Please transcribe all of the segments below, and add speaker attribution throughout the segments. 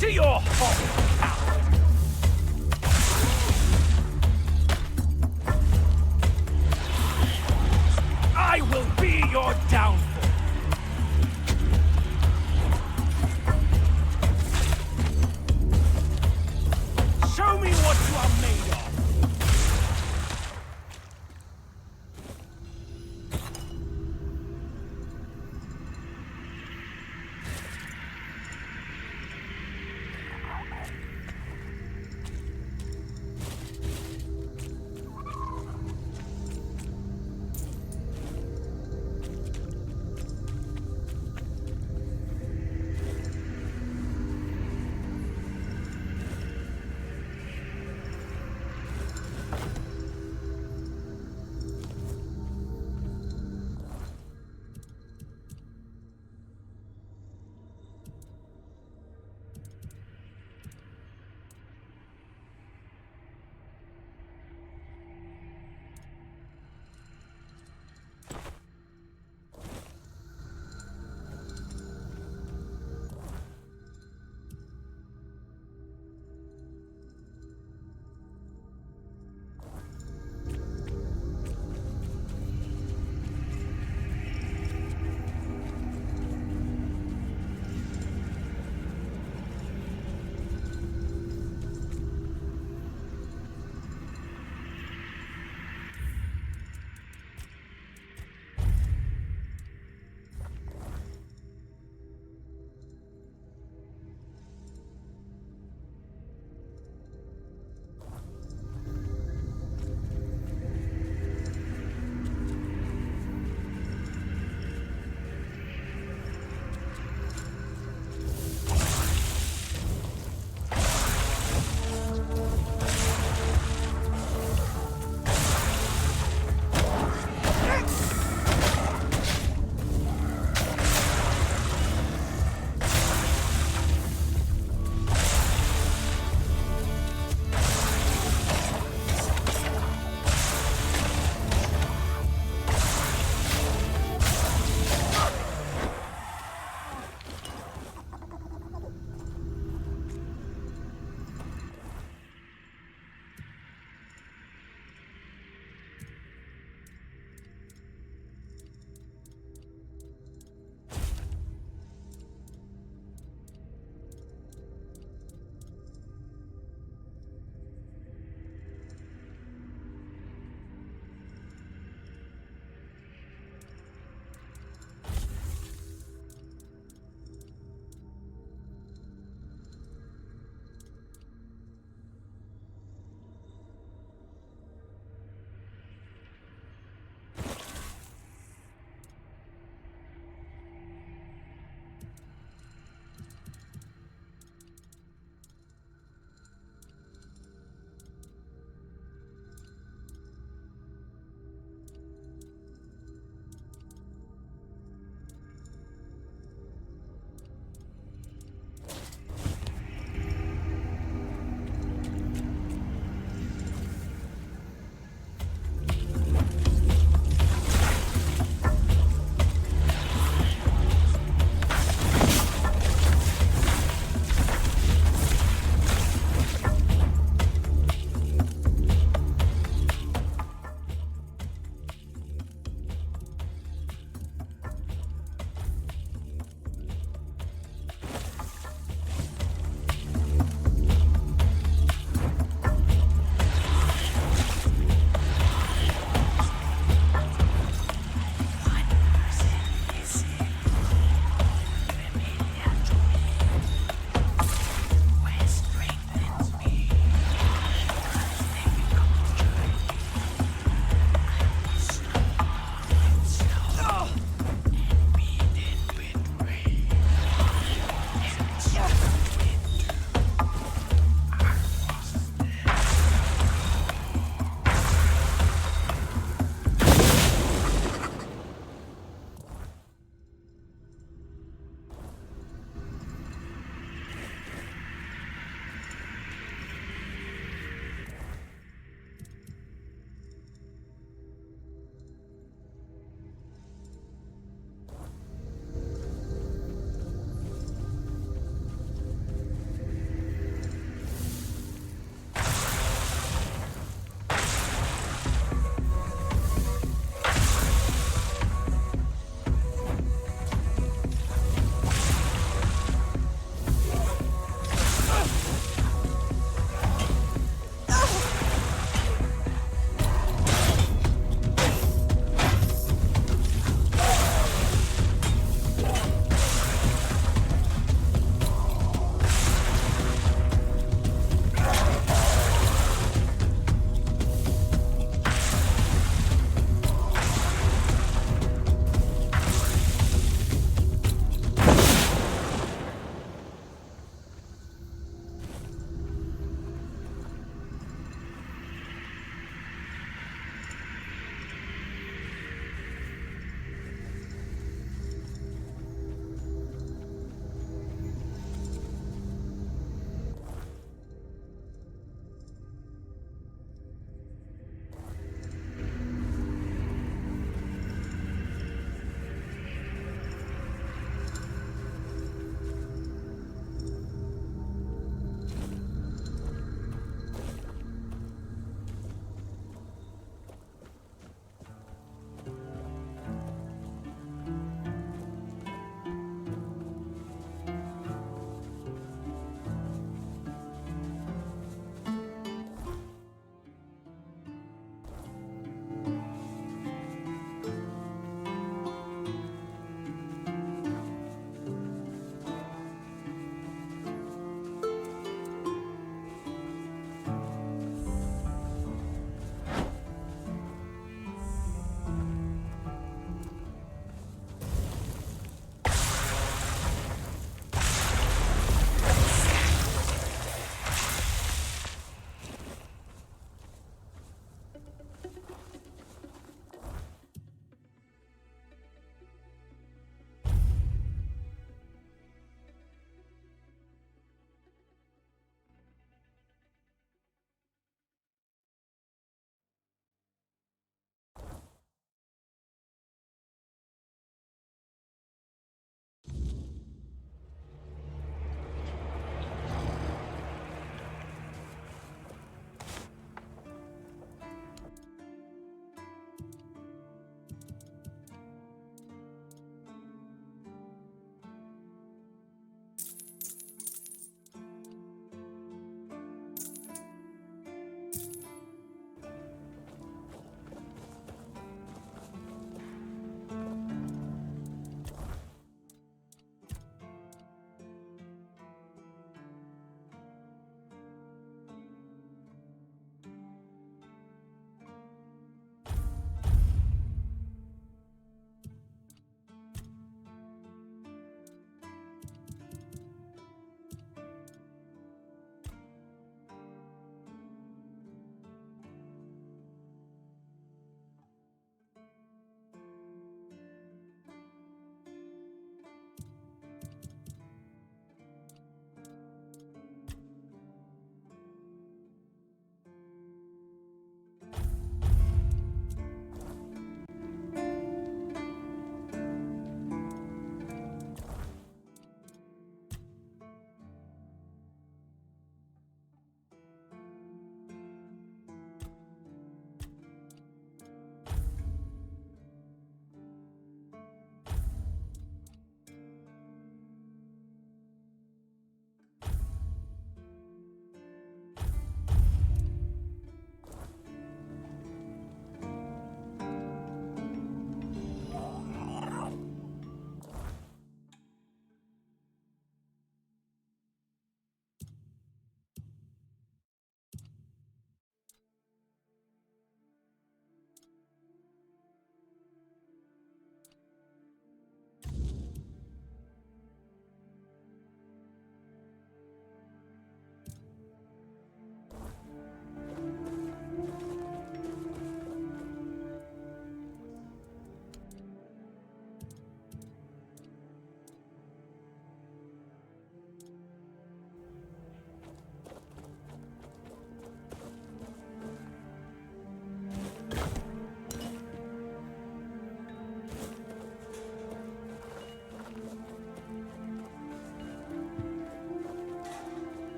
Speaker 1: to your home. I will be your downfall. Show me what you are made of.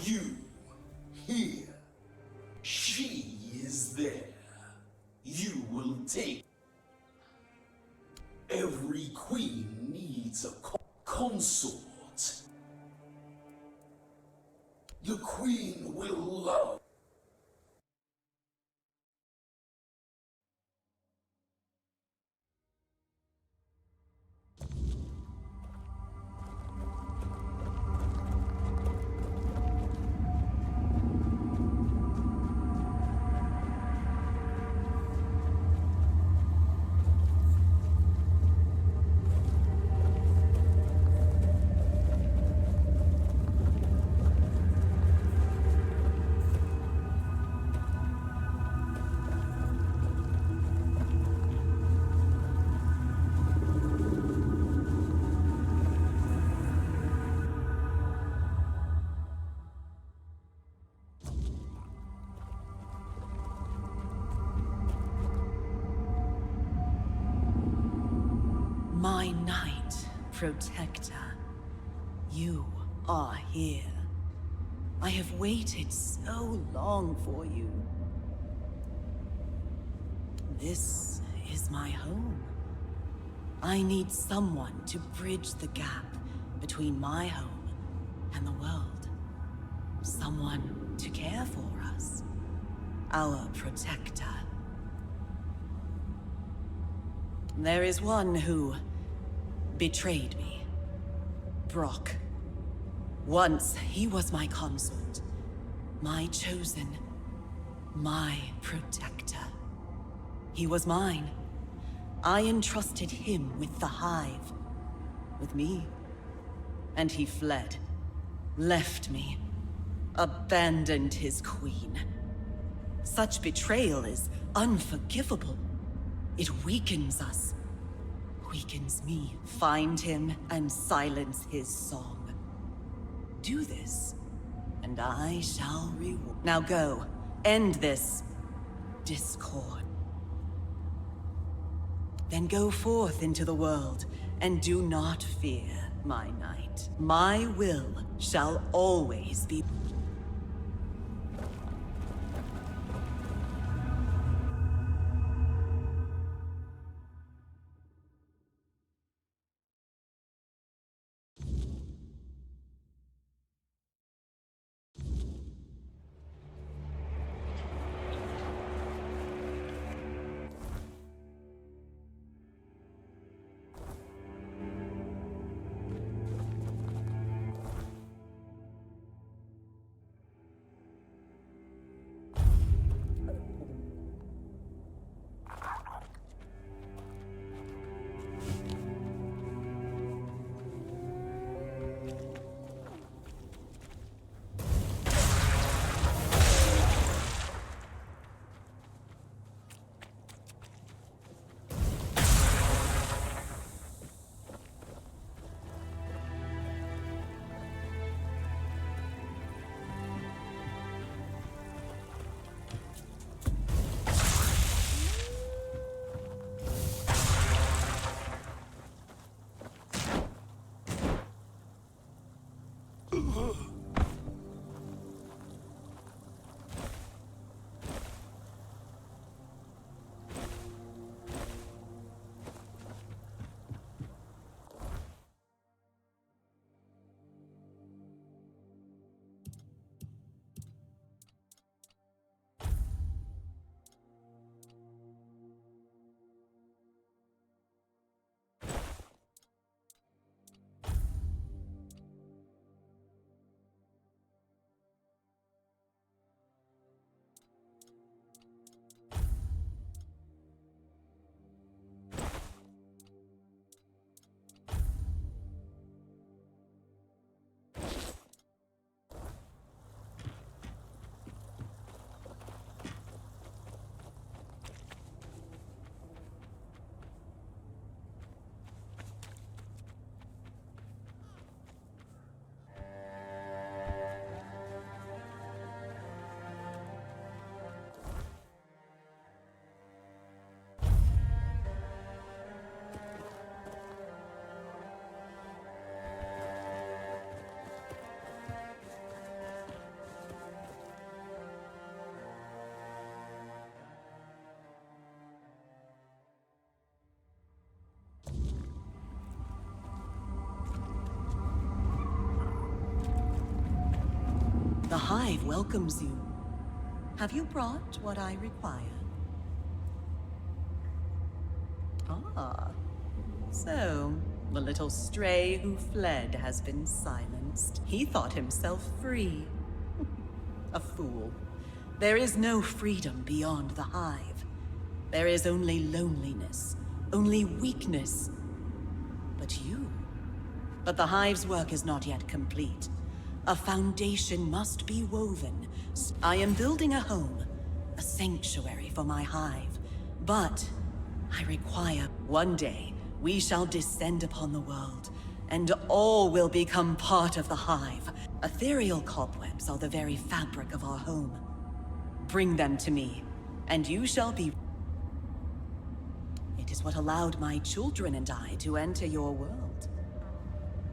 Speaker 2: You, here. She is there. You will take. Every queen needs a consort. The queen will love.
Speaker 3: My knight, protector, you are here. I have waited so long for you. This is my home. I need someone to bridge the gap between my home and the world. Someone to care for us. Our protector. There is one who betrayed me. Brock. Once he was my consort, my chosen, my protector. He was mine. I entrusted him with the Hive, with me. And he fled, left me, abandoned his queen. Such betrayal is unforgivable. It weakens us. Weakens me. Find him and silence his song. Do this, and I shall reward. Now go, end this discord. Then go forth into the world, and do not fear, my knight. My will shall always be. The hive welcomes you. Have you brought what I require? Ah, so the little stray who fled has been silenced. He thought himself free. A fool. There is no freedom beyond the hive. There is only loneliness, only weakness. But you... But the hive's work is not yet complete. A foundation must be woven. I am building a home, a sanctuary for my hive. But I require... One day, we shall descend upon the world, and all will become part of the hive. Ethereal cobwebs are the very fabric of our home. Bring them to me, and you shall be... It is what allowed my children and I to enter your world.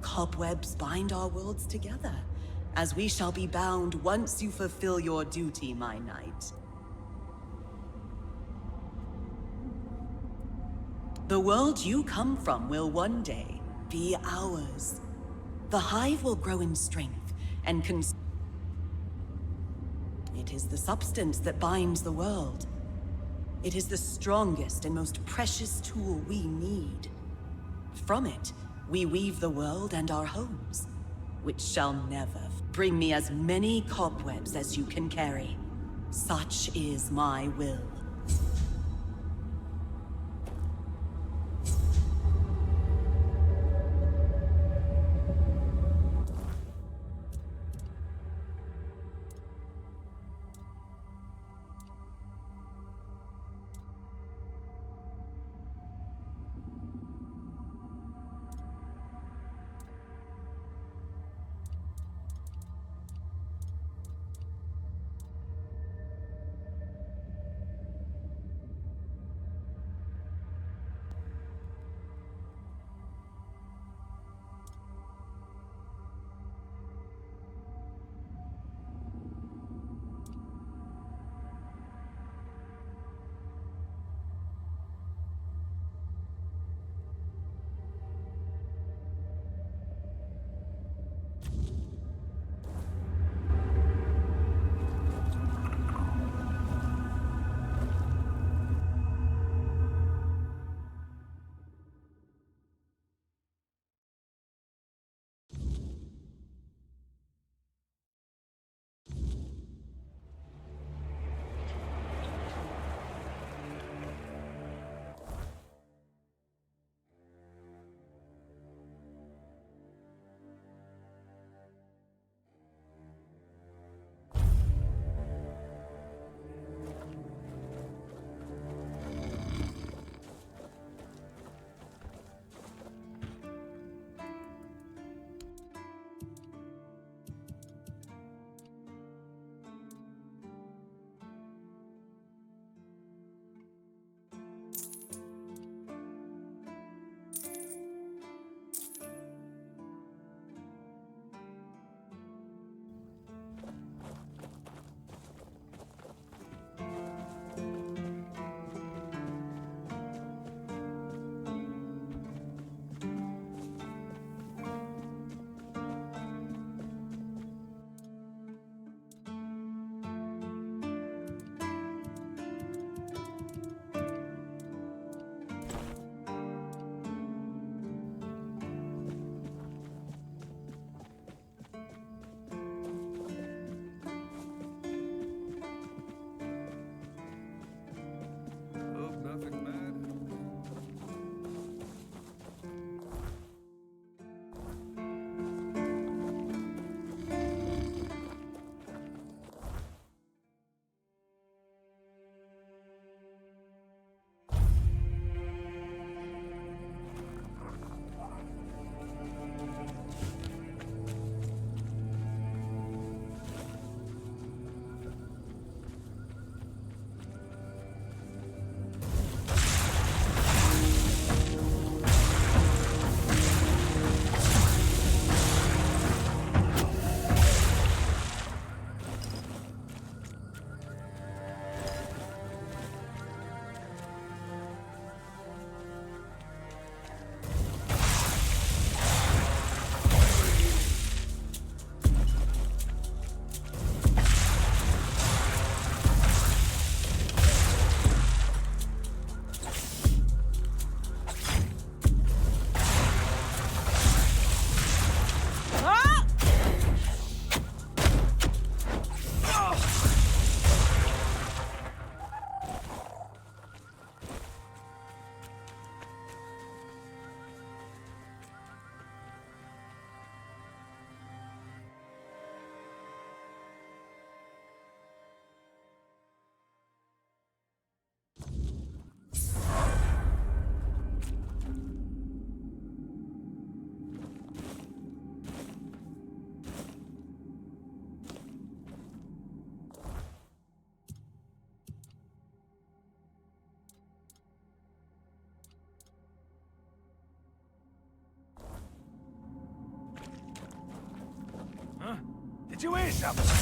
Speaker 3: Cobwebs bind our worlds together, as we shall be bound once you fulfill your duty, my knight. The world you come from will one day be ours. The hive will grow in strength and It is the substance that binds the world. It is the strongest and most precious tool we need. From it, we weave the world and our homes, which shall never bring me as many cobwebs as you can carry. Such is my will.
Speaker 1: situation!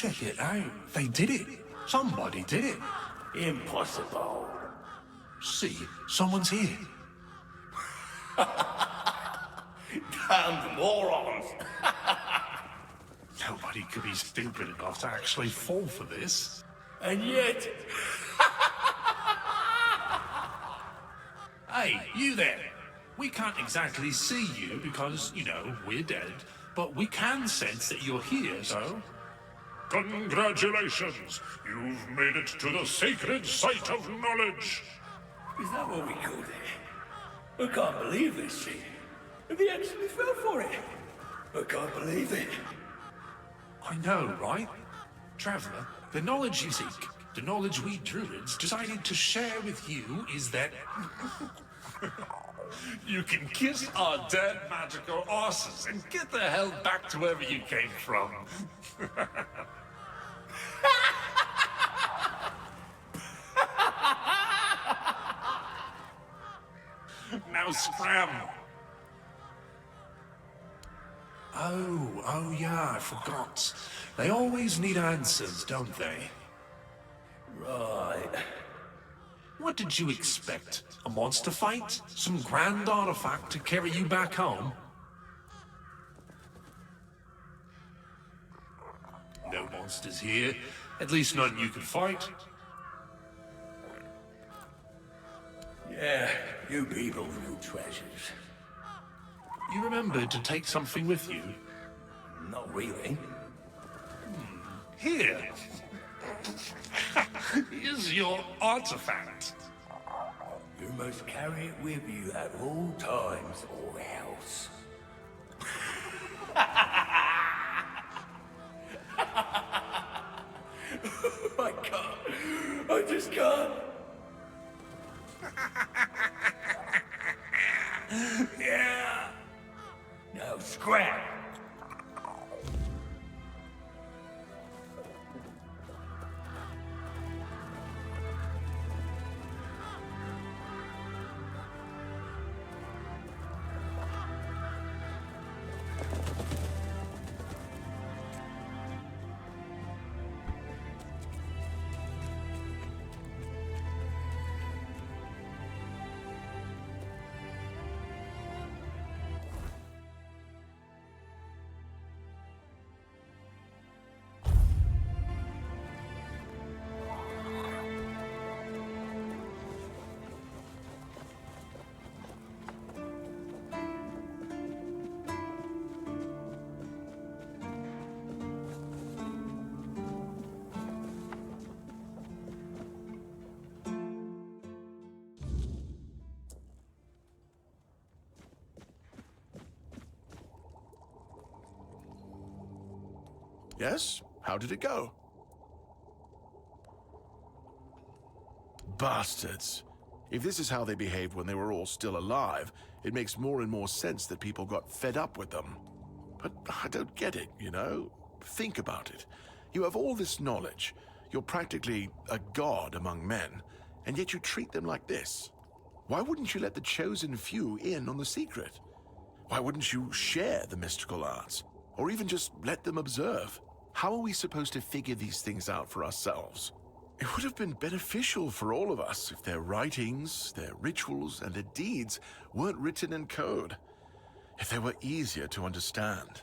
Speaker 4: Check it out. They did it. Somebody did it.
Speaker 1: Impossible.
Speaker 4: See, someone's here.
Speaker 1: Damned morons.
Speaker 4: Nobody could be stupid enough to actually fall for this.
Speaker 1: And yet...
Speaker 4: Hey, you there. We can't exactly see you because, you know, we're dead, but we can sense that you're here, so...
Speaker 5: Congratulations! You've made it to the sacred site of knowledge!
Speaker 1: Is that what we called it? I can't believe this shit. They actually fell for it. I can't believe it.
Speaker 4: I know, right? Traveler, the knowledge you seek, the knowledge we druids decided to share with you is that...
Speaker 5: You can kiss our dead magical asses and get the hell back to wherever you came from. Now scram!
Speaker 4: Oh yeah, I forgot. They always need answers, don't they?
Speaker 1: Right.
Speaker 4: What did you expect? A monster fight? Some grand artifact to carry you back home? No monsters here. At least none you can fight.
Speaker 1: Yeah, you people with your treasures.
Speaker 4: You remembered to take something with you?
Speaker 1: Not really.
Speaker 4: Here. Here's your artifact.
Speaker 1: You must carry it with you at all times or else. I can't. I just can't. Yeah. Now scrap.
Speaker 6: Yes? How did it go? Bastards. If this is how they behaved when they were all still alive, it makes more and more sense that people got fed up with them. But I don't get it, you know? Think about it. You have all this knowledge. You're practically a god among men, and yet you treat them like this. Why wouldn't you let the chosen few in on the secret? Why wouldn't you share the mystical arts? Or even just let them observe? How are we supposed to figure these things out for ourselves? It would have been beneficial for all of us if their writings, their rituals, and their deeds weren't written in code. If they were easier to understand.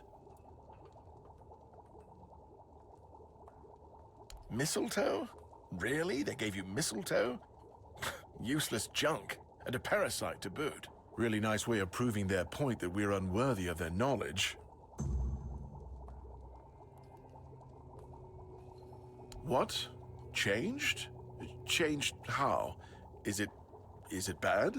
Speaker 6: Mistletoe? Really? They gave you mistletoe? Useless junk, and a parasite to boot. Really nice way of proving their point that we're unworthy of their knowledge. What? Changed? Changed how? Is it bad?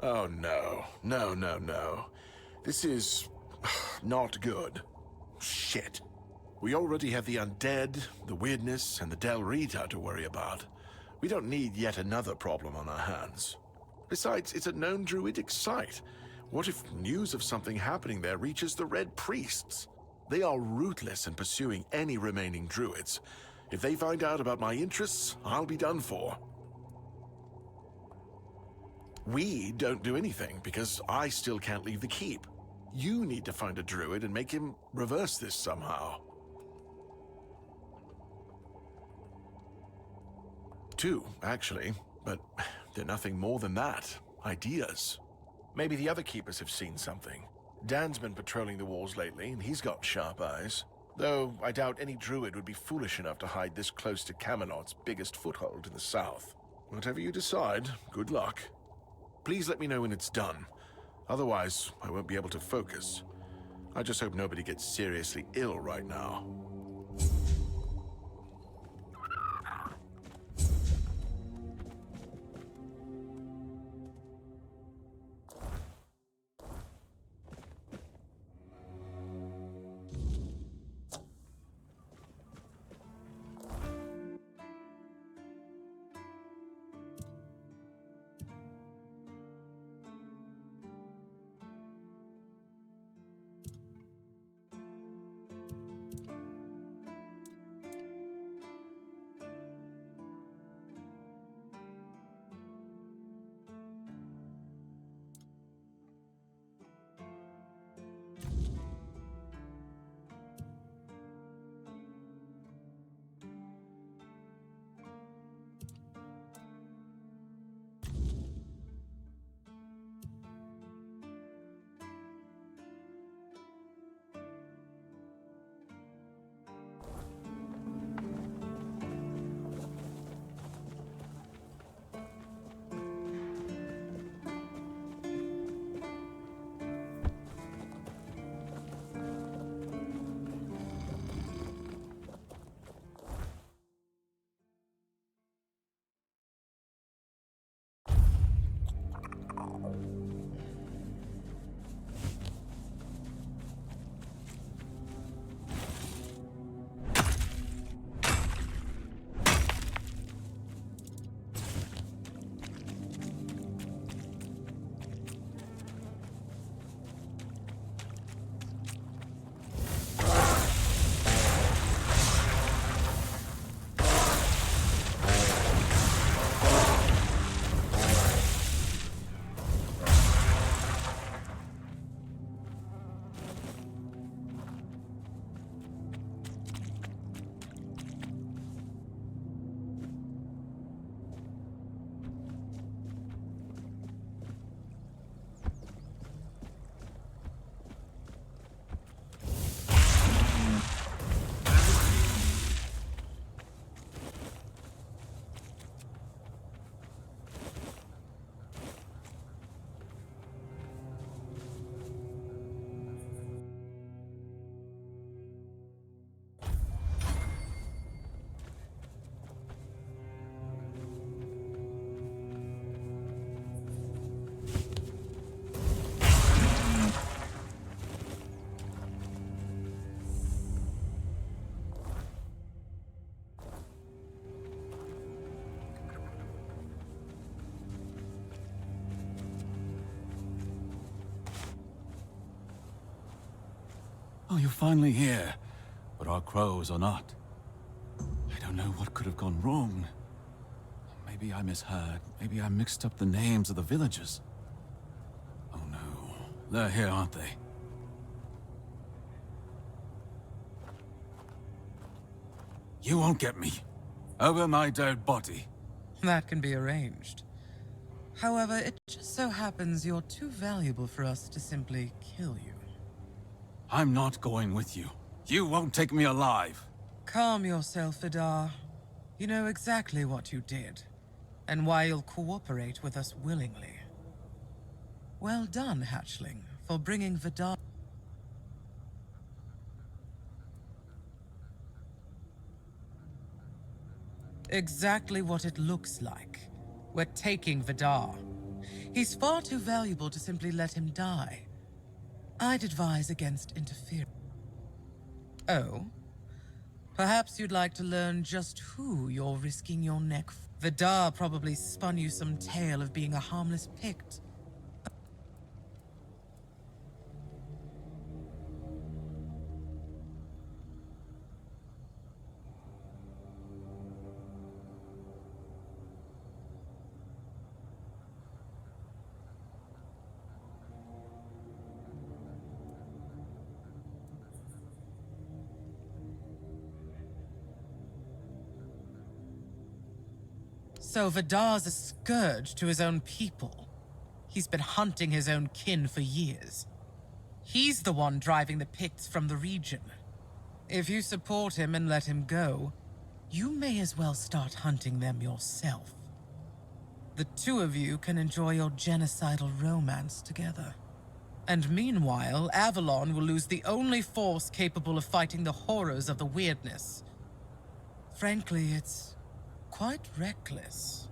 Speaker 6: Oh no. No. This is not good. Shit. We already have the undead, the weirdness, and the Del Rita to worry about. We don't need yet another problem on our hands. Besides, it's a known druidic site. What if news of something happening there reaches the Red Priests? They are ruthless in pursuing any remaining druids. If they find out about my interests, I'll be done for. We don't do anything because I still can't leave the keep. You need to find a druid and make him reverse this somehow. 2, actually, but they're nothing more than that. Ideas. Maybe the other keepers have seen something. Dan's been patrolling the walls lately, and he's got sharp eyes. Though I doubt any druid would be foolish enough to hide this close to Camelot's biggest foothold in the south. Whatever you decide, good luck. Please let me know when it's done. Otherwise, I won't be able to focus. I just hope nobody gets seriously ill right now.
Speaker 7: Oh, you're finally here. But our crows are not. I don't know what could have gone wrong. Maybe I misheard. Maybe I mixed up the names of the villagers. Oh no. They're here, aren't they? You won't get me. Over my dead body.
Speaker 8: That can be arranged. However, it just so happens you're too valuable for us to simply kill you.
Speaker 7: I'm not going with you. You won't take me alive.
Speaker 8: Calm yourself, Vidar. You know exactly what you did, and why you'll cooperate with us willingly. Well done, Hatchling, for bringing Vidar. Exactly what it looks like. We're taking Vidar. He's far too valuable to simply let him die. I'd advise against interfering. Oh? Perhaps you'd like to learn just who you're risking your neck for. Vidar probably spun you some tale of being a harmless Pict. So Vidar's a scourge to his own people. He's been hunting his own kin for years. He's the one driving the Picts from the region. If you support him and let him go, you may as well start hunting them yourself. The two of you can enjoy your genocidal romance together. And meanwhile, Avalon will lose the only force capable of fighting the horrors of the weirdness. Frankly, it's quite reckless.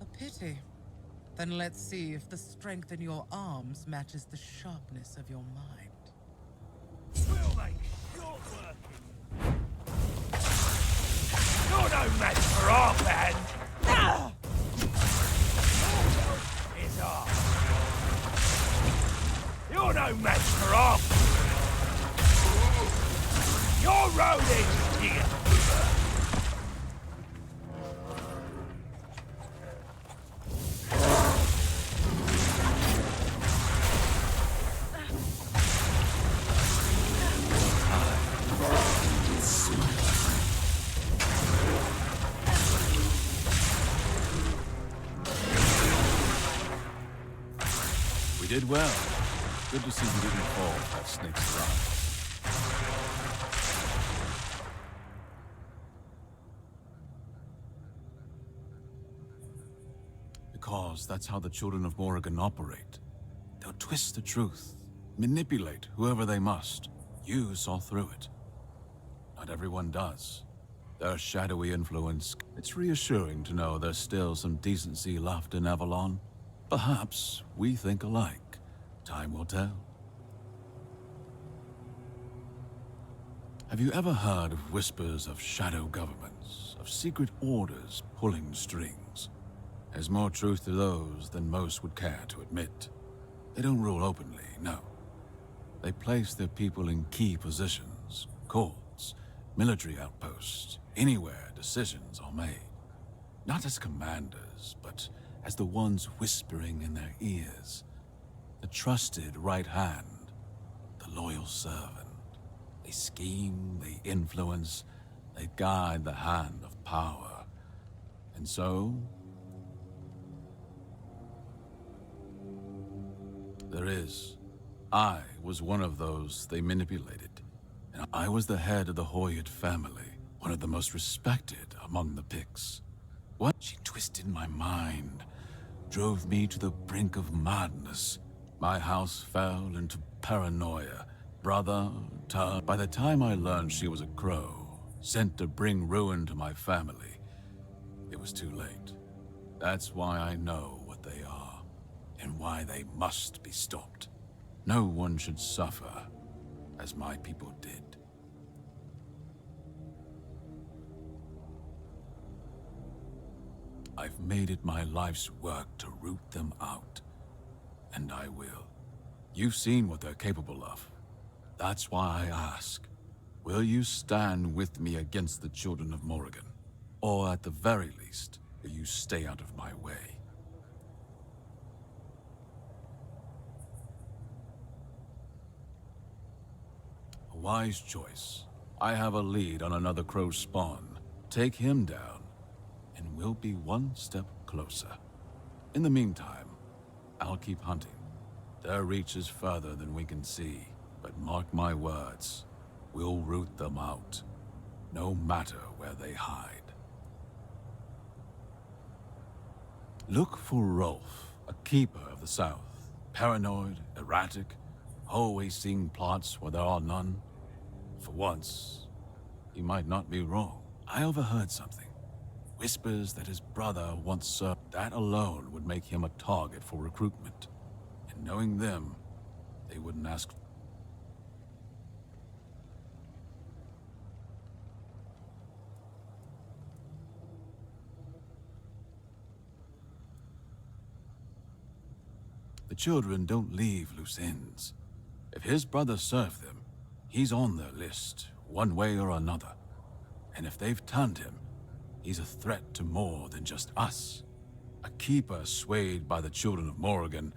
Speaker 8: A pity. Then let's see if the strength in your arms matches the sharpness of your mind.
Speaker 1: Will they? You're working. You're no match for our band. Ah! Your is ours. You're no match for our. Your road is here.
Speaker 7: We did well. Good to see you didn't fall for that snake's run. Because that's how the children of Morrigan operate. They'll twist the truth, manipulate whoever they must. You saw through it. Not everyone does. Their shadowy influence. It's reassuring to know there's still some decency left in Avalon. Perhaps we think alike. Time will tell. Have you ever heard of whispers of shadow governments, of secret orders pulling strings? There's more truth to those than most would care to admit. They don't rule openly, no. They place their people in key positions, courts, military outposts, anywhere decisions are made. Not as commanders, but as the ones whispering in their ears. The trusted right hand, the loyal servant. They scheme, they influence, they guide the hand of power. And so, there is. I was one of those they manipulated. And I was the head of the Hoyt family, one of the most respected among the Picts. What she twisted my mind, drove me to the brink of madness. My house fell into paranoia. Brother turned. By the time I learned she was a crow, sent to bring ruin to my family, it was too late. That's why I know what they are, and why they must be stopped. No one should suffer, as my people did. I've made it my life's work to root them out. And I will. You've seen what they're capable of. That's why I ask, will you stand with me against the children of Morrigan? Or at the very least, will you stay out of my way? A wise choice. I have a lead on another crow spawn. Take him down, and we'll be one step closer. In the meantime, I'll keep hunting. Their reach is further than we can see, but mark my words, we'll root them out, no matter where they hide. Look for Rolf, a keeper of the South. Paranoid, erratic, always seeing plots where there are none. For once, he might not be wrong. I overheard something. Whispers that his brother once served. That alone would make him a target for recruitment. And knowing them, they wouldn't ask. The children don't leave loose ends. If his brother served them, he's on their list, one way or another. And if they've turned him, he's a threat to more than just us. A keeper swayed by the children of Morrigan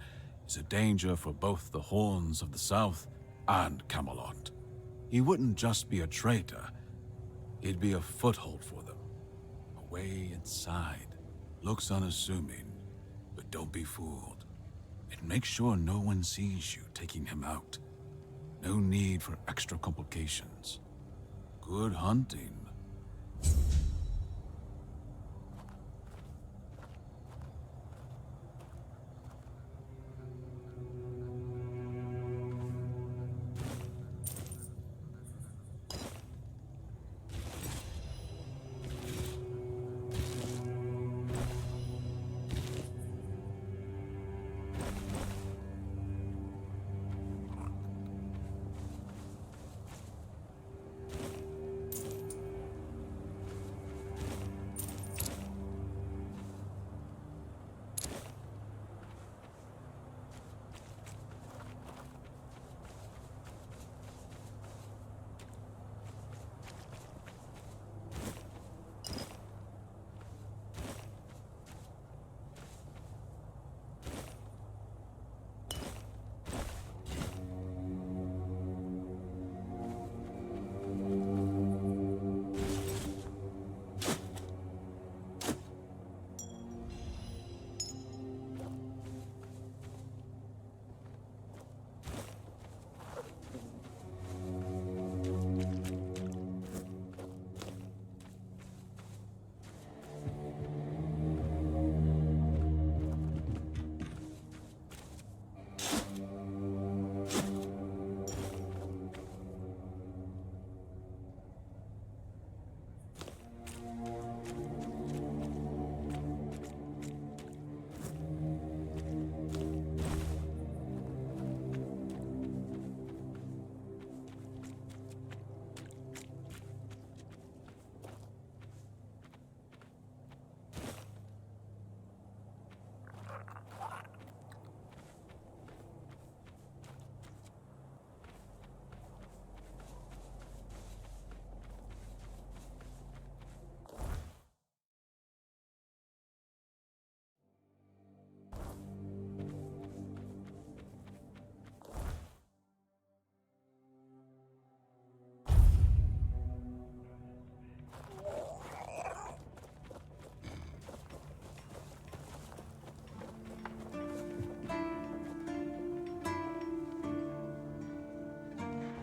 Speaker 7: is a danger for both the Horns of the South and Camelot. He wouldn't just be a traitor, he'd be a foothold for them. A way inside. Looks unassuming, but don't be fooled. And make sure no one sees you taking him out. No need for extra complications. Good hunting.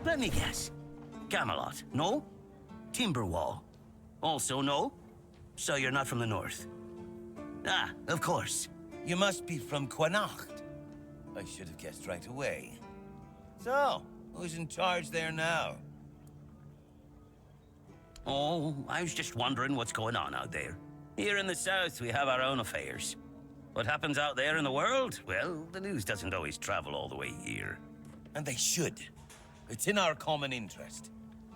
Speaker 9: Let me guess. Camelot, no? Timberwall, also no? So you're not from the north? Ah, of course.
Speaker 10: You must be from Connacht. I should have guessed right away. So, who's in charge there now?
Speaker 9: Oh, I was just wondering what's going on out there. Here in the south, we have our own affairs. What happens out there in the world? Well, the news doesn't always travel all the way here.
Speaker 10: And they should. It's in our common interest.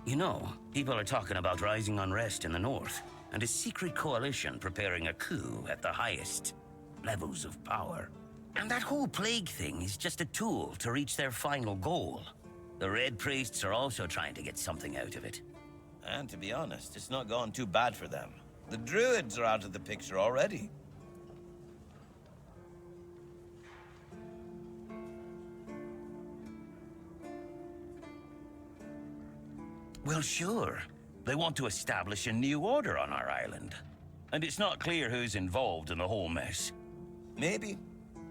Speaker 9: You know, people are talking about rising unrest in the north, and a secret coalition preparing a coup at the highest levels of power. And that whole plague thing is just a tool to reach their final goal. The Red Priests are also trying to get something out of it.
Speaker 10: And to be honest, it's not gone too bad for them. The Druids are out of the picture already.
Speaker 9: Well, sure. They want to establish a new order on our island. And it's not clear who's involved in the whole mess.
Speaker 10: Maybe.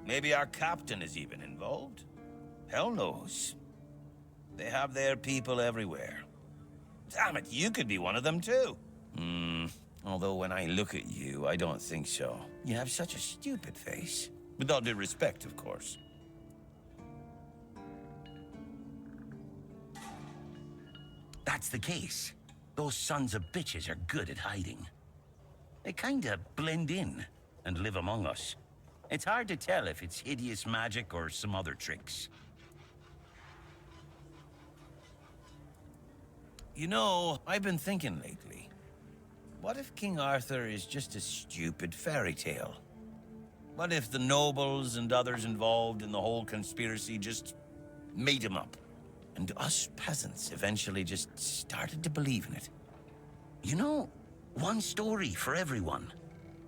Speaker 10: Maybe our captain is even involved. Hell knows. They have their people everywhere. Damn it, you could be one of them too. Although when I look at you, I don't think so. You have such a stupid face. With all due respect, of course.
Speaker 9: That's the case. Those sons of bitches are good at hiding. They kinda blend in and live among us. It's hard to tell if it's hideous magic or some other tricks.
Speaker 10: You know, I've been thinking lately. What if King Arthur is just a stupid fairy tale? What if the nobles and others involved in the whole conspiracy just made him up? And us peasants eventually just started to believe in it.
Speaker 9: You know, one story for everyone.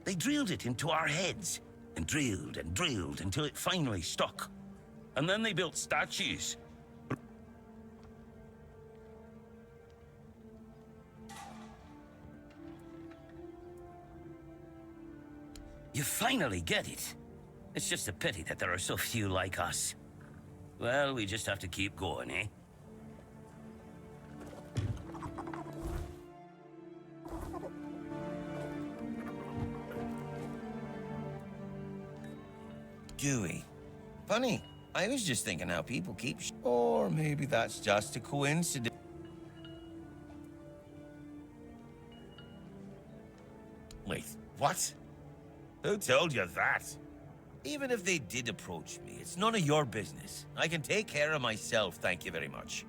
Speaker 9: They drilled it into our heads, and drilled until it finally stuck. And then they built statues. You finally get it. It's just a pity that there are so few like us. Well, we just have to keep going, eh?
Speaker 10: Do we? Funny. I was just thinking how people keep or maybe that's just a coincidence. Wait, what? Who told you that? Even if they did approach me, it's none of your business. I can take care of myself, thank you very much.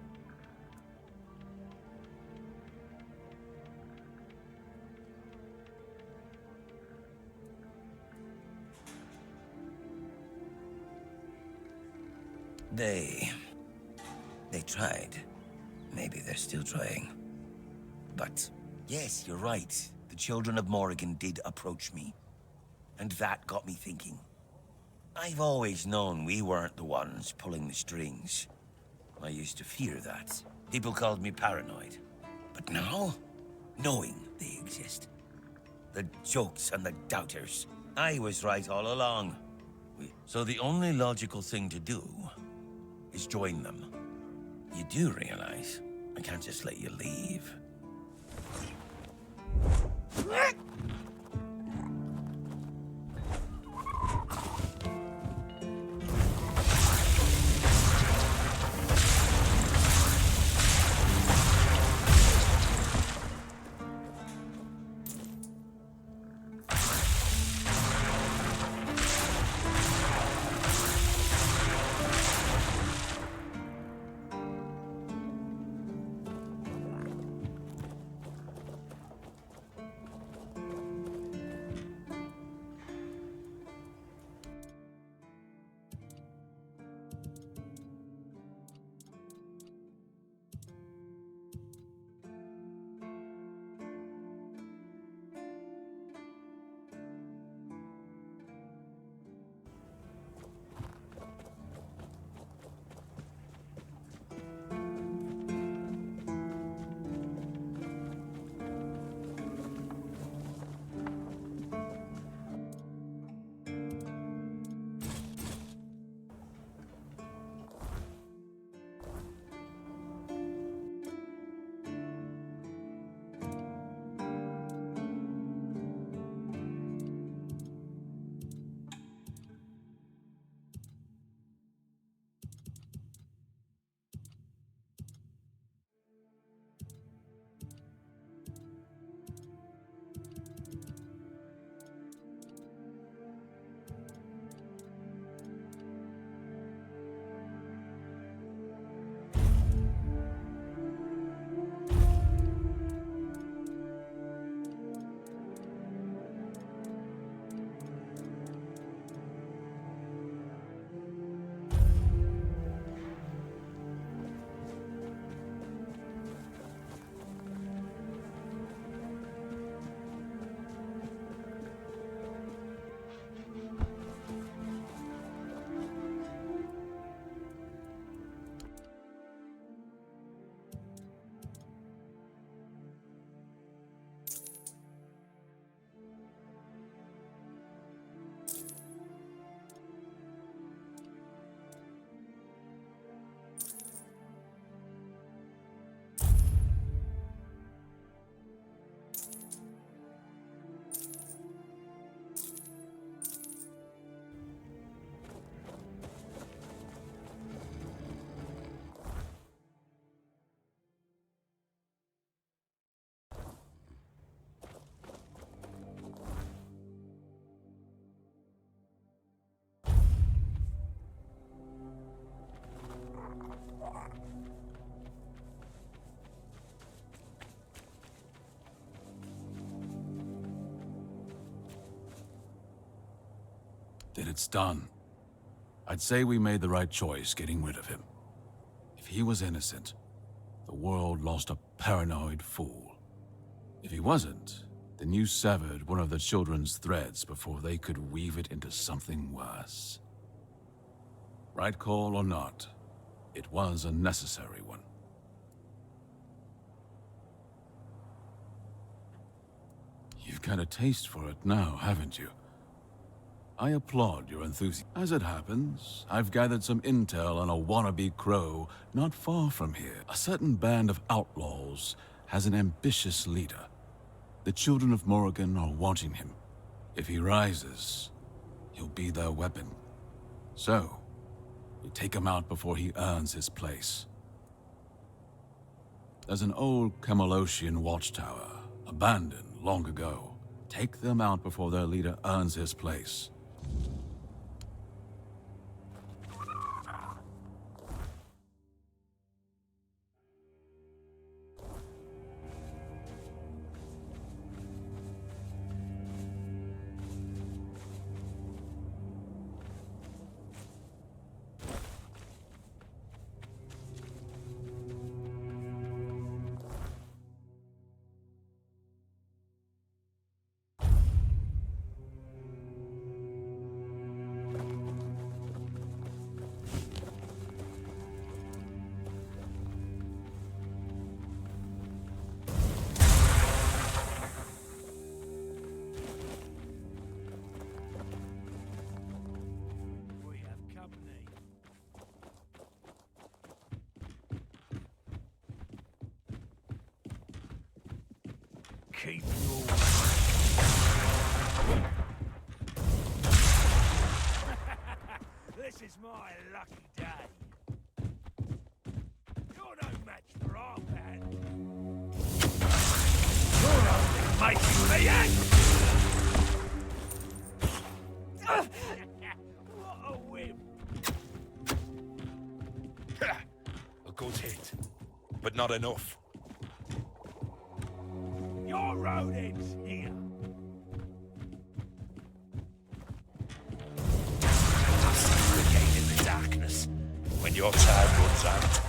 Speaker 10: They tried. Maybe they're still trying. But, yes, you're right. The children of Morrigan did approach me. And that got me thinking. I've always known we weren't the ones pulling the strings. I used to fear that. People called me paranoid. But now, knowing they exist. The jokes and the doubters. I was right all along. So the only logical thing to do is join them. You do realize I can't just let you leave.
Speaker 7: Then it's done. I'd say we made the right choice getting rid of him. If If he was innocent, the world lost a paranoid fool. If he wasn't, then you severed one of the children's threads before they could weave it into something worse. Right call or not, it was a necessary one. You've got a taste for it now, haven't you? I applaud your enthusiasm. As it happens, I've gathered some intel on a wannabe crow not far from here. A certain band of outlaws has an ambitious leader. The children of Morrigan are watching him. If he rises, he'll be their weapon. So, we take him out before he earns his place. There's an old Camelosian watchtower, abandoned long ago. Take them out before their leader earns his place.
Speaker 1: Keep your... This is my lucky day. You're no match for our band. You're only making me angry. What a whim.
Speaker 5: A good hit, but not enough.
Speaker 1: Your road ends here.
Speaker 5: I'll see you again in the darkness when your time runs out.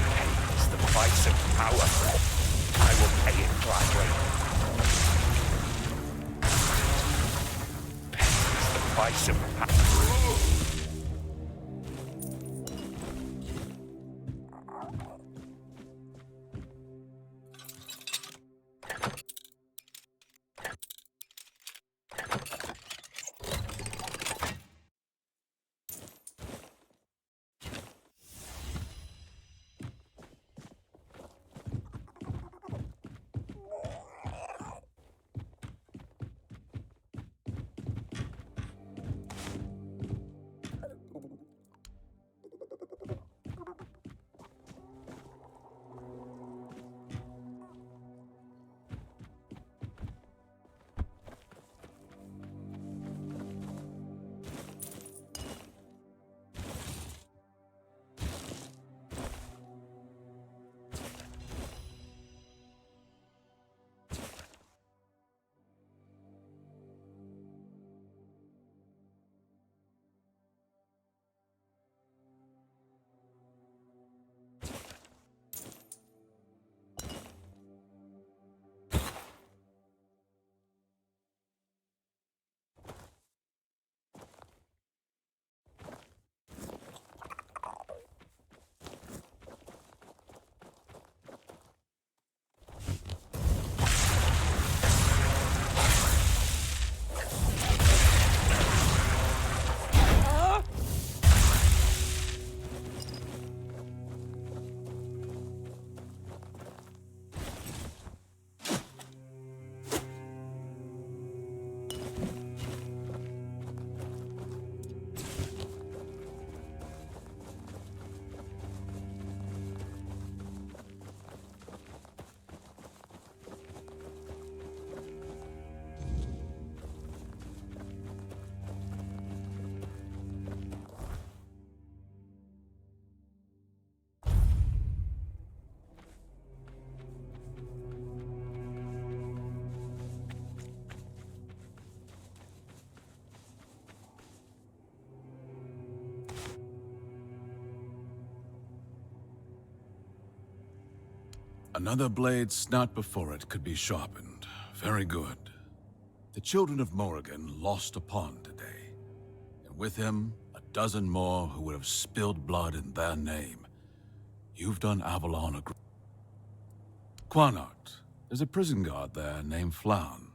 Speaker 5: Pain is the price of power. I will pay it gladly. Pain is the price of power.
Speaker 7: Another blade snapped before it could be sharpened. Very good. The children of Morrigan lost a pawn today, and with him, a dozen more who would have spilled blood in their name. You've done Avalon a Quanart. There's a prison guard there named Flan.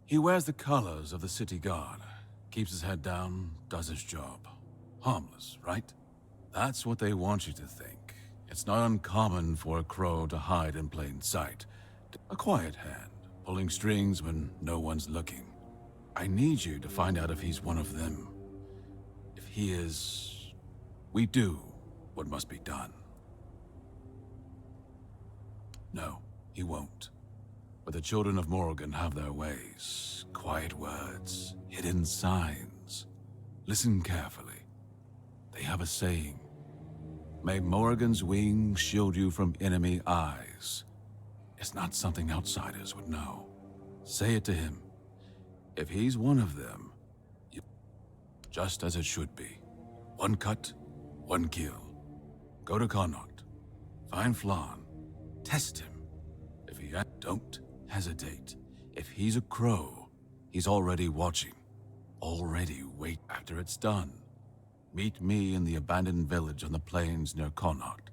Speaker 7: He wears the colors of the city guard, keeps his head down, does his job. Harmless, right? That's what they want you to think. It's not uncommon for a crow to hide in plain sight. A quiet hand, pulling strings when no one's looking. I need you to find out if he's one of them. If he is, we do what must be done. No, he won't. But the children of Morrigan have their ways. Quiet words, hidden signs. Listen carefully. They have a saying. May Morrigan's wings shield you from enemy eyes. It's not something outsiders would know. Say it to him. If he's one of them, just as it should be. One cut, one kill. Go to Connaught. Find Flan. Test him. If he don't hesitate. If he's a crow, he's already watching. Already wait after it's done. Meet me in the abandoned village on the plains near Connaught.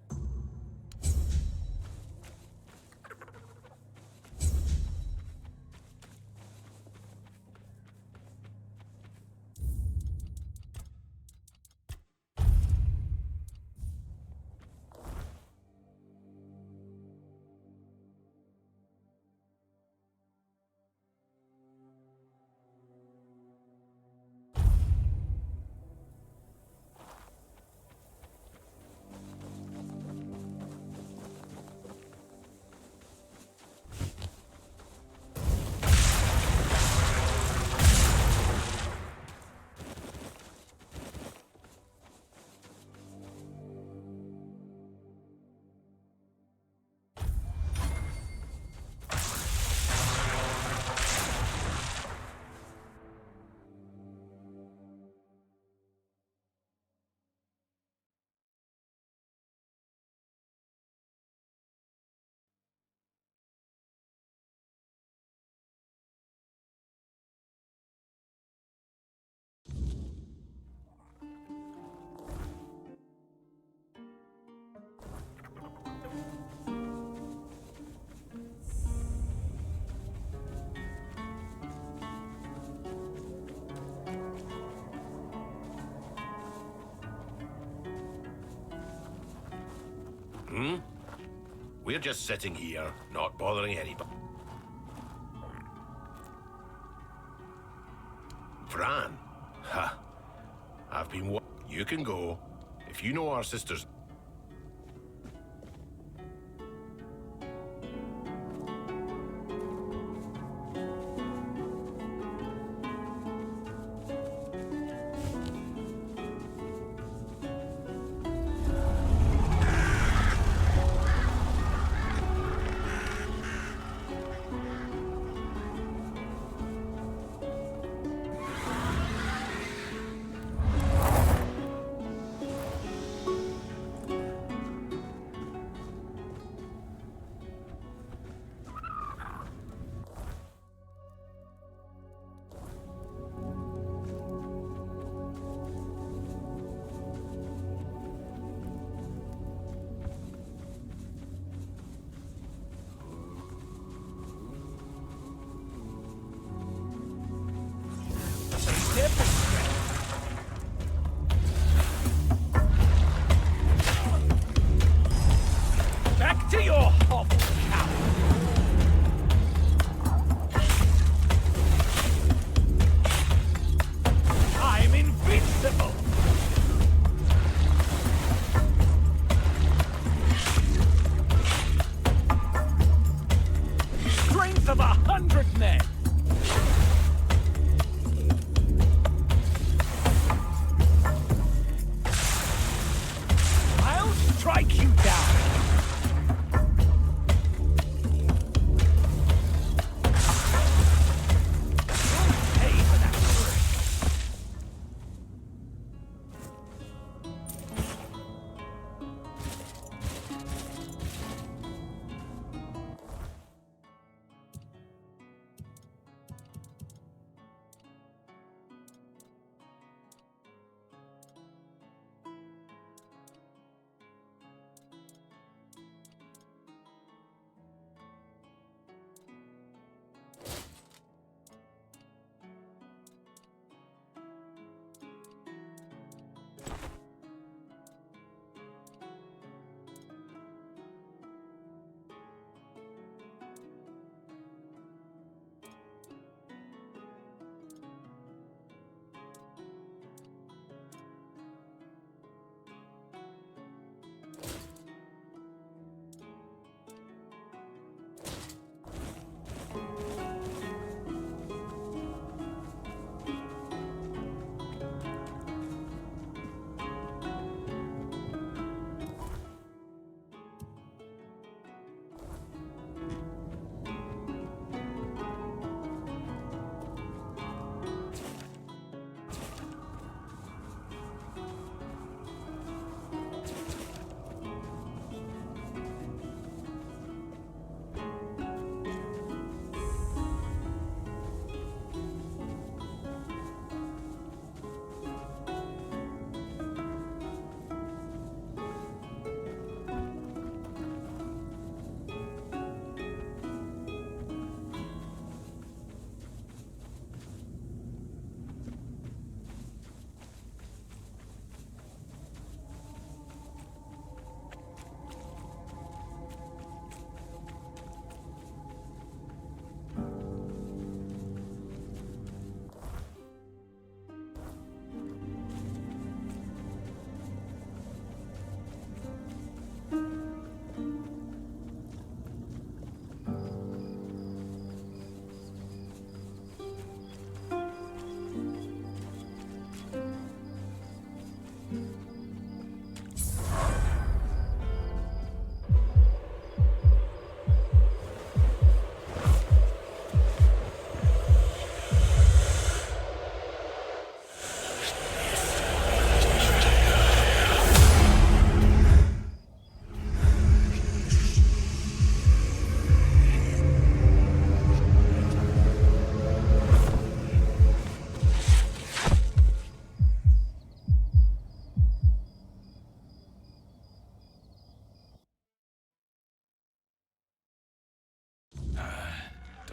Speaker 6: We're just sitting here, not bothering anybody. Fran? Ha. I've been You can go. If you know our sisters...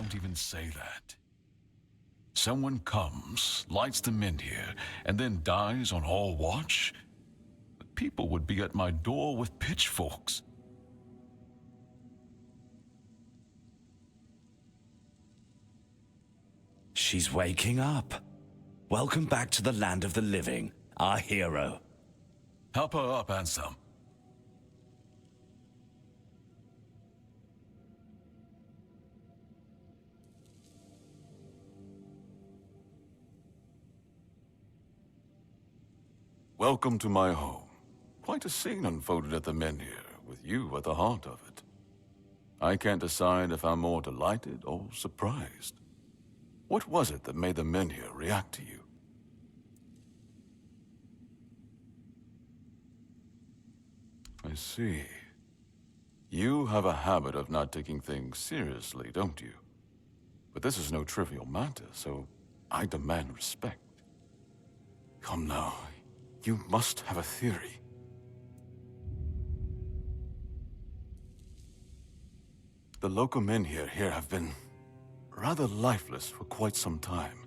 Speaker 7: Don't even say that. Someone comes, lights the Menhir, and then dies on our watch? The people would be at my door with pitchforks.
Speaker 11: She's waking up. Welcome back to the land of the living, our hero.
Speaker 7: Help her up, Ansem. Welcome to my home. Quite a scene unfolded at the Menhir, with you at the heart of it. I can't decide if I'm more delighted or surprised. What was it that made the Menhir react to you? I see. You have a habit of not taking things seriously, don't you? But this is no trivial matter, so I demand respect. Come now, you must have a theory. The local Menhir here have been rather lifeless for quite some time.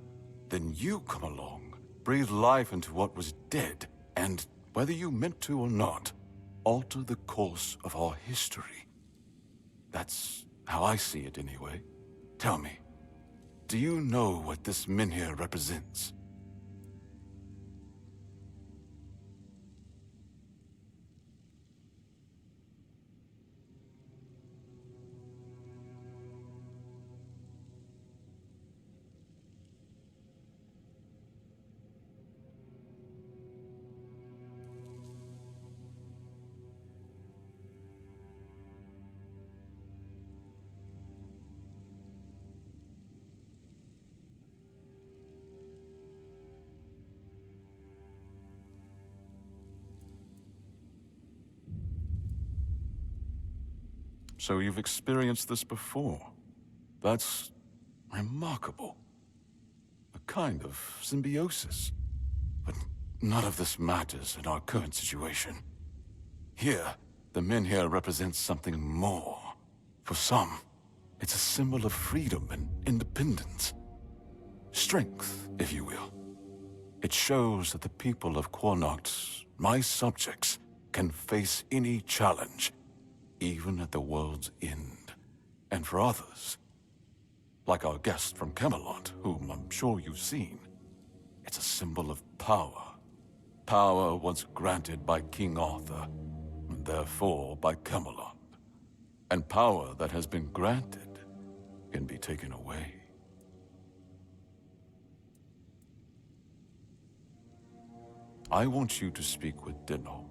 Speaker 7: Then you come along, breathe life into what was dead, and, whether you meant to or not, alter the course of our history. That's how I see it anyway. Tell me, do you know what this Menhir represents? So you've experienced this before. That's remarkable. A kind of symbiosis. But none of this matters in our current situation. Here, the Menhir represents something more. For some, it's a symbol of freedom and independence. Strength, if you will. It shows that the people of Quarnoct, my subjects, can face any challenge, even at the world's end. And for others, like our guest from Camelot, whom I'm sure you've seen, it's a symbol of power. Power once granted by King Arthur, and therefore by Camelot. And power that has been granted can be taken away. I want you to speak with Dinno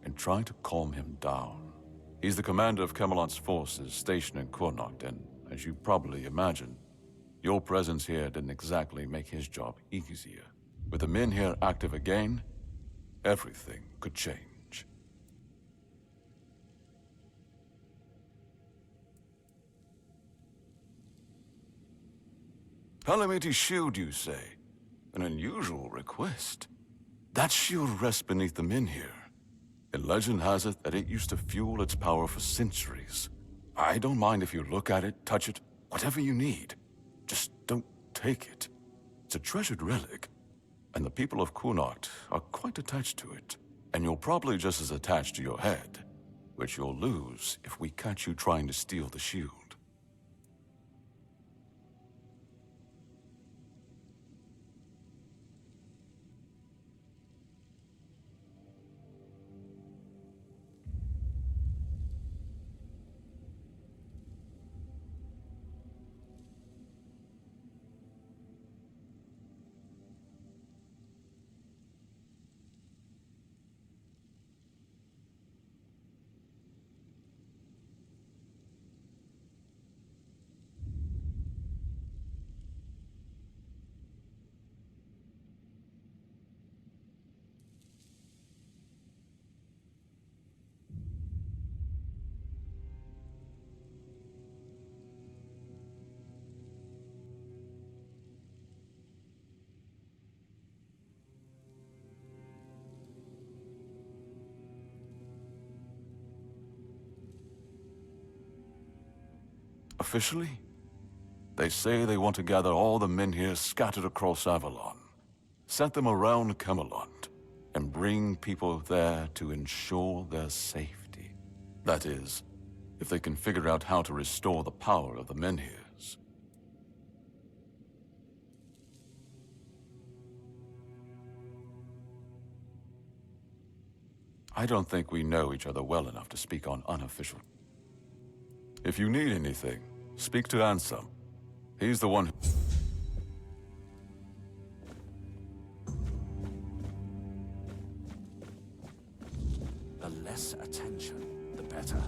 Speaker 7: and try to calm him down. He's the commander of Camelot's forces stationed in Quarnoct, and as you probably imagine, your presence here didn't exactly make his job easier. With the Menhir active again, everything could change. Calamity Shield, you say? An unusual request. That shield rests beneath the Menhir. And legend has it that it used to fuel its power for centuries. I don't mind if you look at it, touch it, whatever you need. Just don't take it. It's a treasured relic, and the people of Quarnoct are quite attached to it. And you're probably just as attached to your head, which you'll lose if we catch you trying to steal the shield. Officially, They say they want to gather all the men here scattered across Avalon, set them around Camelot, and bring people there to ensure their safety. That is, if they can figure out how to restore the power of the Menhirs. I don't think we know each other well enough to speak on unofficial. If you need anything, speak to Ansem. He's the one who...
Speaker 11: The less attention, the better.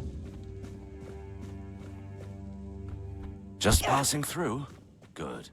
Speaker 11: Just passing through? Good.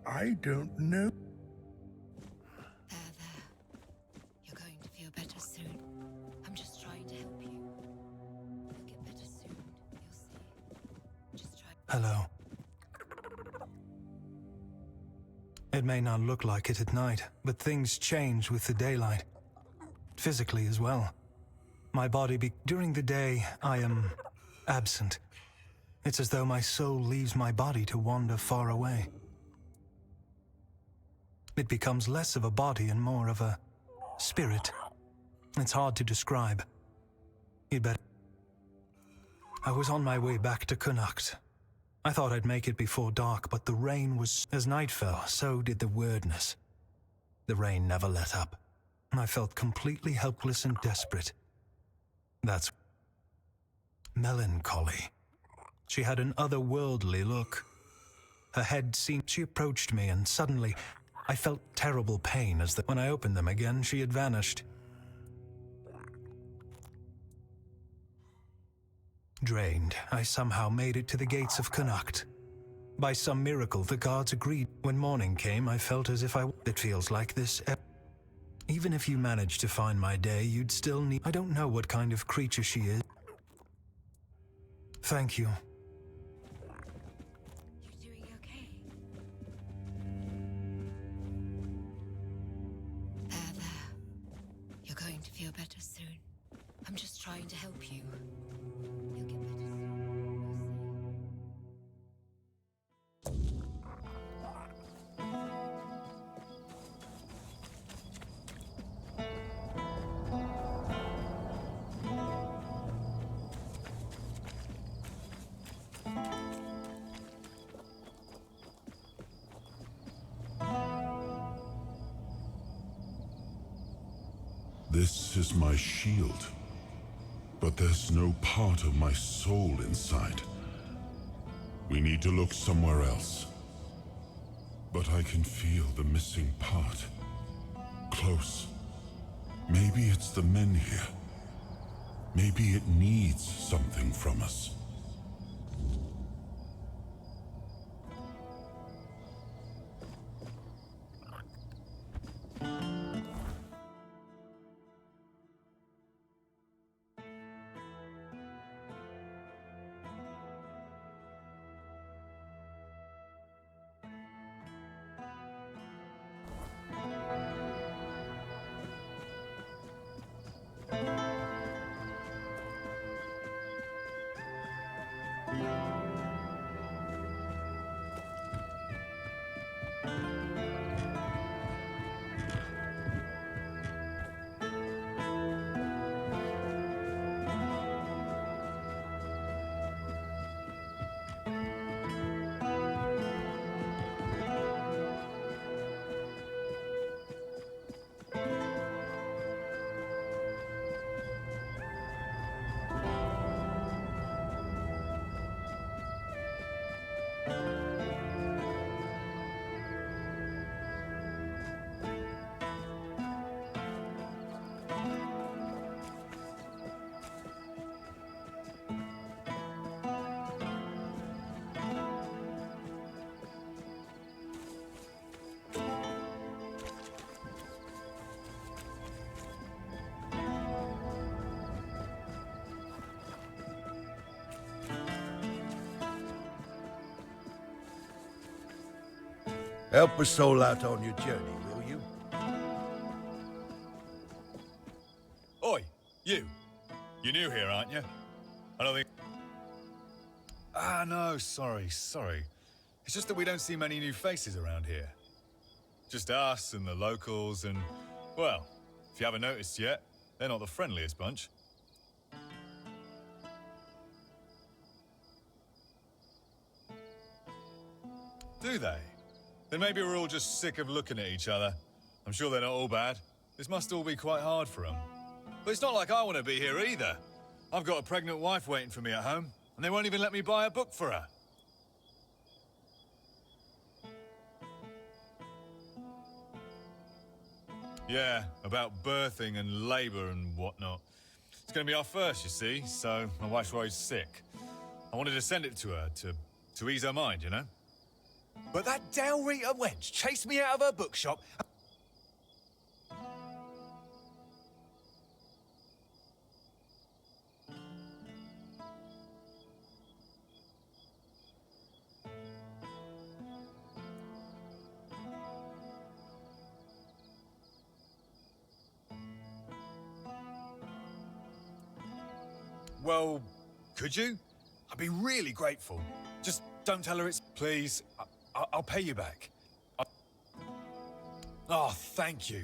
Speaker 1: I don't know.
Speaker 3: There. You're going to feel better soon. I'm just trying to help you. You'll get better soon. You'll see. Just try.
Speaker 12: Hello. It may not look like it at night, but things change with the daylight. Physically as well. My body during the day, I am absent. It's as though my soul leaves my body to wander far away. It becomes less of a body and more of a spirit. It's hard to describe. You'd better... I was on my way back to Connacht. I thought I'd make it before dark, but the rain was... As night fell, so did the weirdness. The rain never let up. I felt completely helpless and desperate. That's... melancholy. She had an otherworldly look. Her head seemed... She approached me, and suddenly... I felt terrible pain as when I opened them again, she had vanished. Drained, I somehow made it to the gates of Connacht. By some miracle, the guards agreed. When morning came, I felt as if It feels like this. Even if you managed to find my day, you'd still need... I don't know what kind of creature she is. Thank you.
Speaker 3: Feel better soon. I'm just trying to help you. You'll get better soon.
Speaker 2: This is my shield, but there's no part of my soul inside. We need to look somewhere else. But I can feel the missing part. Close. Maybe it's the men here. Maybe it needs something from us.
Speaker 1: Help a soul out on your journey, will you?
Speaker 13: Oi, you. You're new here, aren't you? I don't think... Ah, no, sorry. It's just that we don't see many new faces around here. Just us and the locals and... Well, if you haven't noticed yet, they're not the friendliest bunch. Do they? Then maybe we're all just sick of looking at each other. I'm sure they're not all bad. This must all be quite hard for them. But it's not like I want to be here either. I've got a pregnant wife waiting for me at home, and they won't even let me buy a book for her. Yeah, about birthing and labor and whatnot. It's going to be our first, you see, so my wife's worried sick. I wanted to send it to her to ease her mind, you know?
Speaker 14: But that Del Rita wench chased me out of her bookshop.
Speaker 13: Well, could you? I'd be really grateful. Just don't tell her it's... Please, I'll pay you back. Oh, thank you.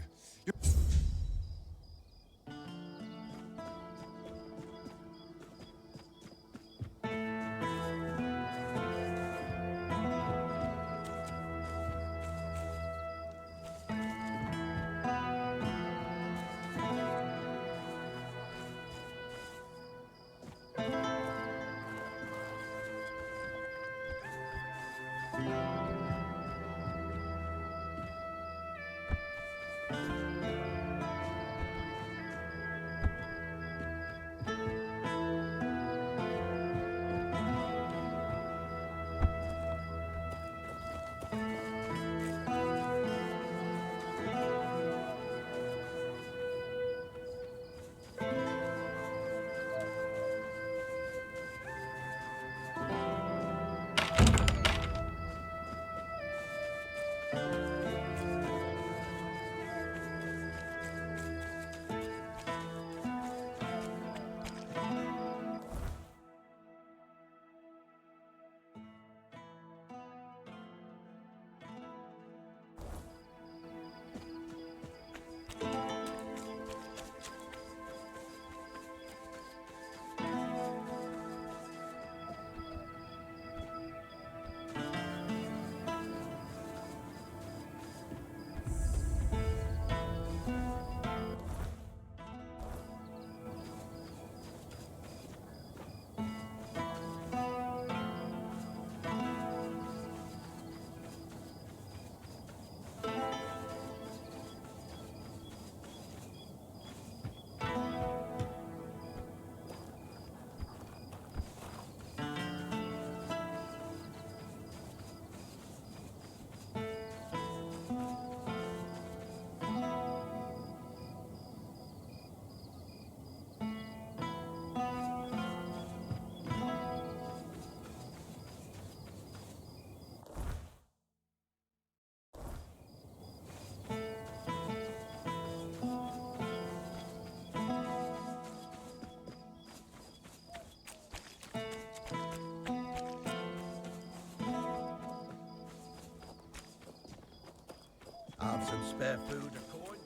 Speaker 1: Have some spare food, a coin?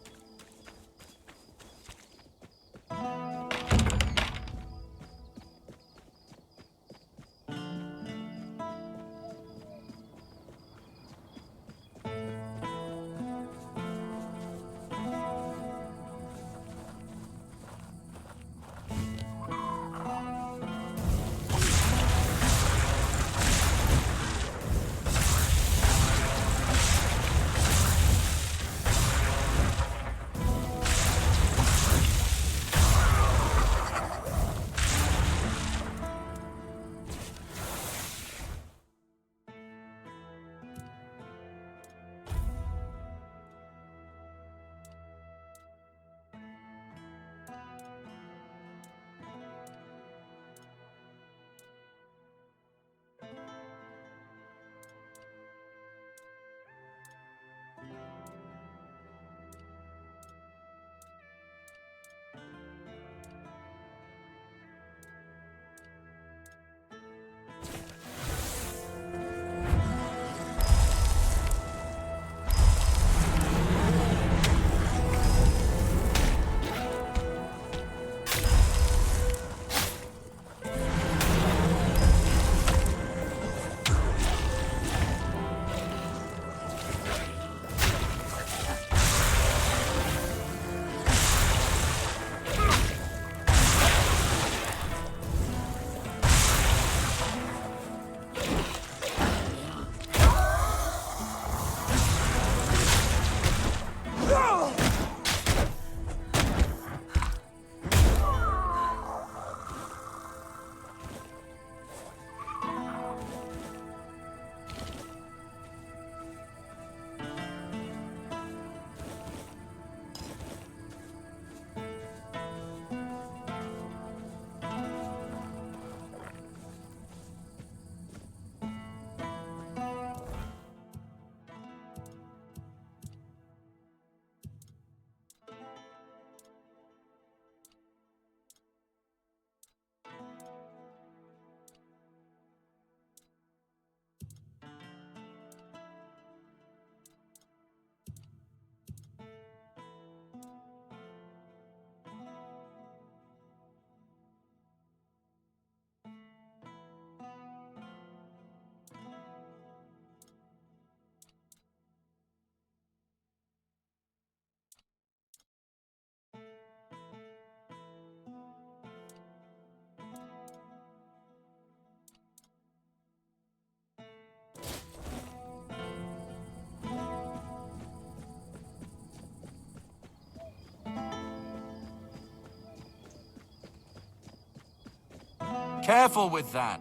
Speaker 7: Careful with that.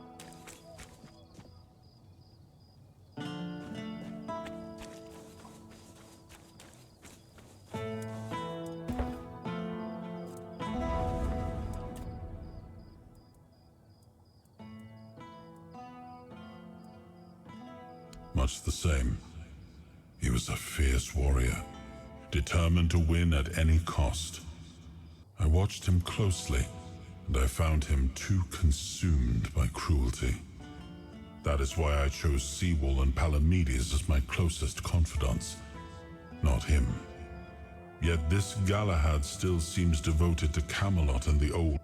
Speaker 2: Much the same. He was a fierce warrior, determined to win at any cost. I watched him closely, and I found him too consumed by cruelty. That is why I chose Seawall and Palamedes as my closest confidants, not him. Yet this Galahad still seems devoted to Camelot and the old.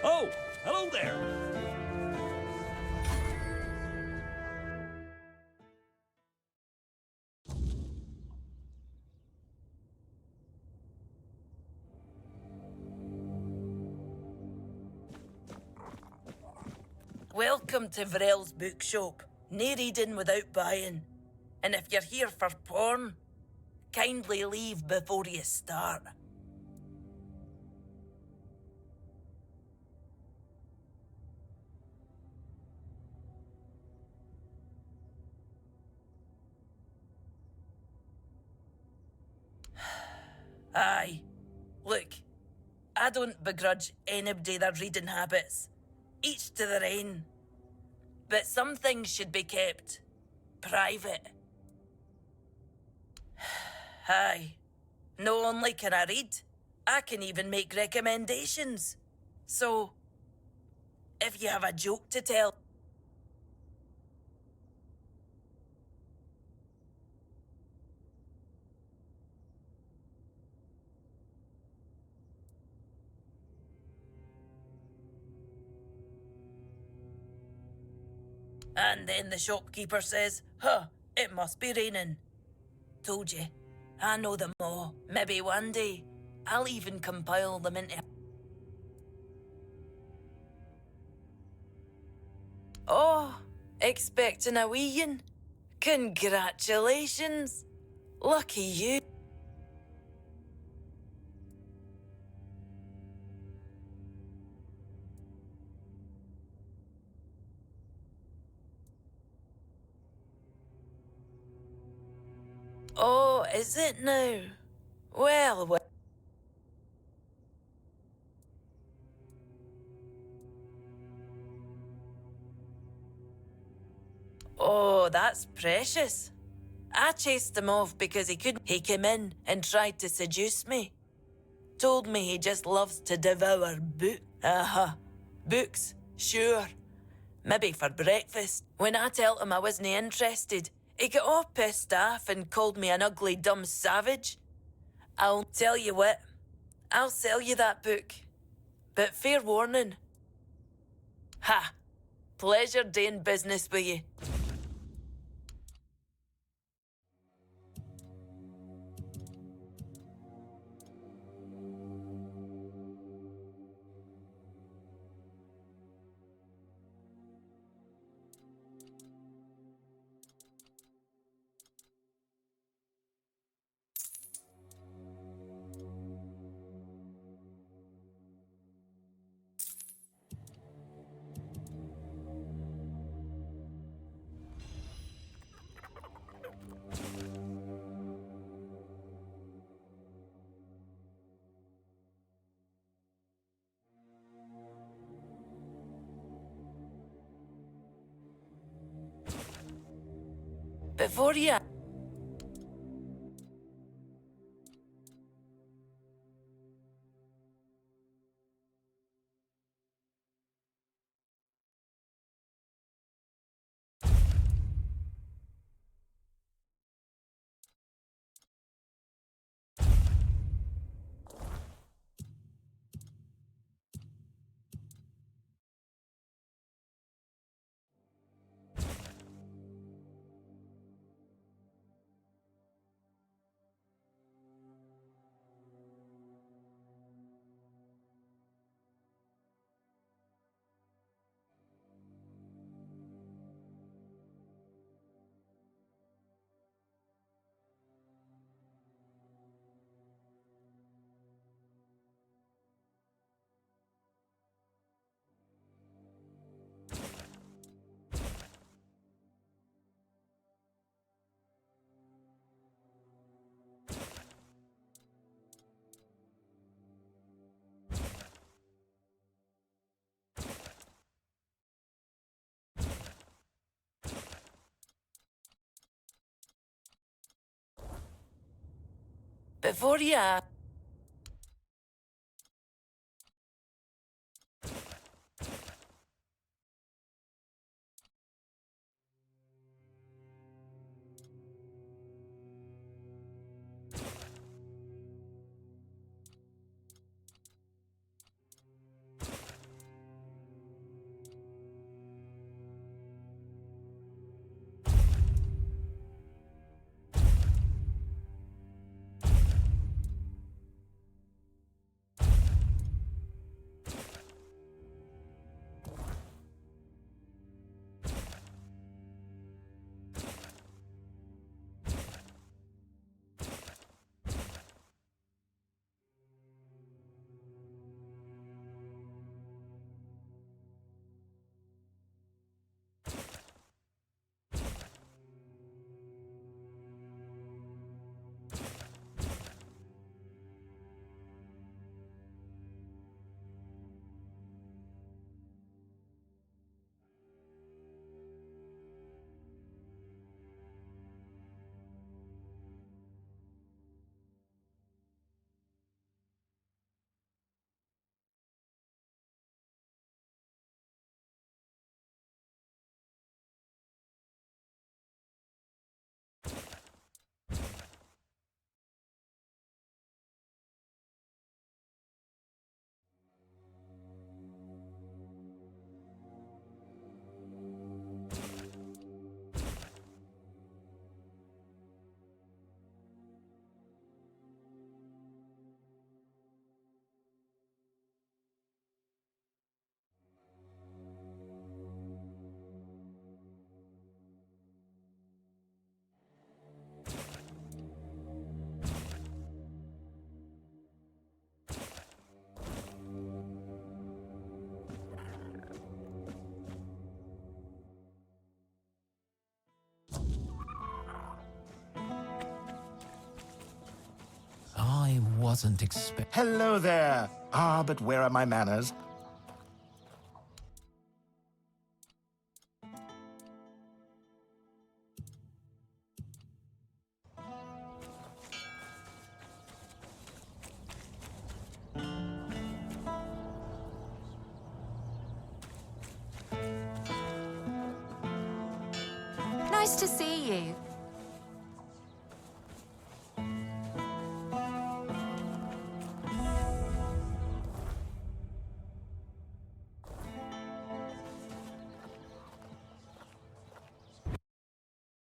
Speaker 1: Oh, hello there.
Speaker 15: Welcome to Vrel's bookshop. No reading without buying. And if you're here for porn, kindly leave before you start. Aye. Look, I don't begrudge anybody their reading habits. Each to their own. But some things should be kept private. Aye. Not only can I read, I can even make recommendations. So, if you have a joke to tell... And then the shopkeeper says, "Huh, it must be raining." Told you, I know them all. Maybe one day, I'll even compile them into... Oh, expecting a wee one? Congratulations. Lucky you. Oh, is it now? Well, well. Oh, that's precious. I chased him off because he couldn't. He came in and tried to seduce me. Told me he just loves to devour books. Books, sure. Maybe for breakfast. When I told him I wasn't interested, he got all pissed off and called me an ugly, dumb savage. I'll tell you what, I'll sell you that book. But fair warning. Ha! Pleasure doing business with you. Before you... Before you ask.
Speaker 16: I wasn't
Speaker 17: Hello there. Ah, but where are my manners?
Speaker 18: Nice to see you.